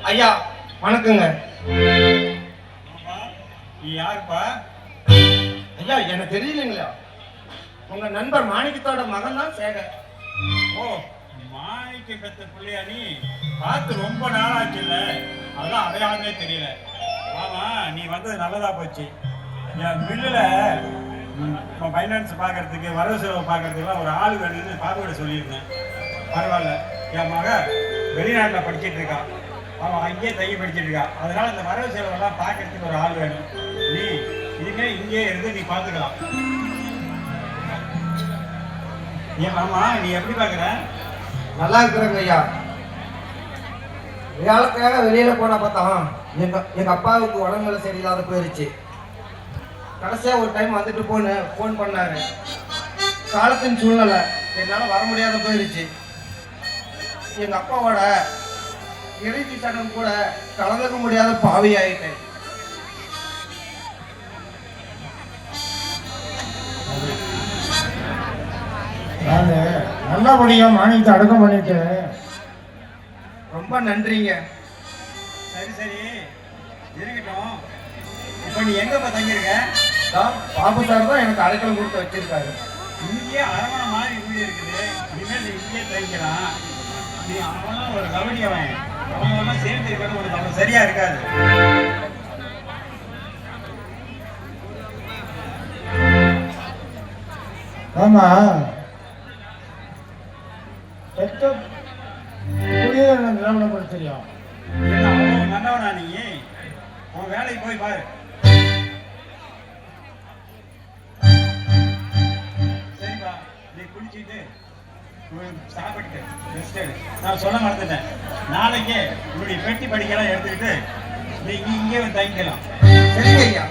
ஐயா வணக்கங்க. நீ யாருப்பா? ஐயா எனக்கு தெரியலைங்களா, உங்க நண்பர் மாணிக்கத்தோட மகன் தான் சேகர். ஓ, மாணிக்க பெத்த பிள்ளையா? நீ பார்த்து ரொம்ப நாளாச்சுல்ல, அதான் அடையாளமே தெரியல. ஆமா, நீ வந்தது நல்லதா போச்சு. என் மில்லுல ஃபைனான்ஸ் பார்க்கறதுக்கு, வரவு செலவு பார்க்கறதுக்குலாம் ஒரு ஆள் வேணும்னு பார்க்க சொல்லியிருந்தேன். பரவாயில்ல, என் மக வெளிநாட்டில் படிச்சுட்டு இருக்கான். அவன் அங்கேயே தைய படிச்சுட்டு இருக்கான். அதனால இந்த வரவு செலவெல்லாம் பார்க்கறதுக்கு ஒரு ஆள் வேணும். நீ இனிமே இங்கே இருந்து நீ பார்த்துக்கலாம். ஏன் மாமா, நீ எப்படி பார்க்குற? நல்லா இருக்கிறேங்க ஐயா. வேலைக்காக வெளியில போன பார்த்தா எங்க அப்பாவுக்கு உடம்புல சரியில்லாத போயிருச்சு. கடைசியா ஒரு டைம் வந்துட்டு போன் பண்ணாரு. காலத்தின் சூழ்நிலை என்னால வர முடியாத போயிருச்சு. எங்க அப்பாவோட இறுதி சடங்கு கூட கலந்துக்க முடியாத பாவி ஆயிட்டேன். நான் நல்லபடியா மானியத்தை அடக்கம் பண்ணிட்டேன். ரொம்ப நன்றிங்க. சரி சரி இருக்கட்டும். இப்போ நீ எங்கப்பா தங்கியிருக்க? பாபு சார் தான் எனக்கு அடைக்கலம் கொடுத்து வச்சிருக்காரு. இங்கேயே அரவணை மாதிரி வீடு இருக்குது. இனிமேல் நீ இங்கேயே தங்கிக்கலாம். நீ அவனும் ஒரு கபடி அவன் சேர்ந்து இருக்கிறது உனக்கு அவன் சரியா இருக்காது. ஆமா, நிலவரம் தெரியும். அவன் நல்லவனா? நீ அவன் வேலைக்கு போய் பாரு. சரிப்பா, நீ குளிச்சுட்டு சாப்பிட்டு ரெஸ்ட் எடு. நான் சொல்ல மறந்துட்டேன், நாளைக்கே உன்னுடைய பெட்டி படிக்கலாம் எடுத்துக்கிட்டு நீ இங்கே வந்து தங்கிக்கலாம். சரிங்க ஐயா.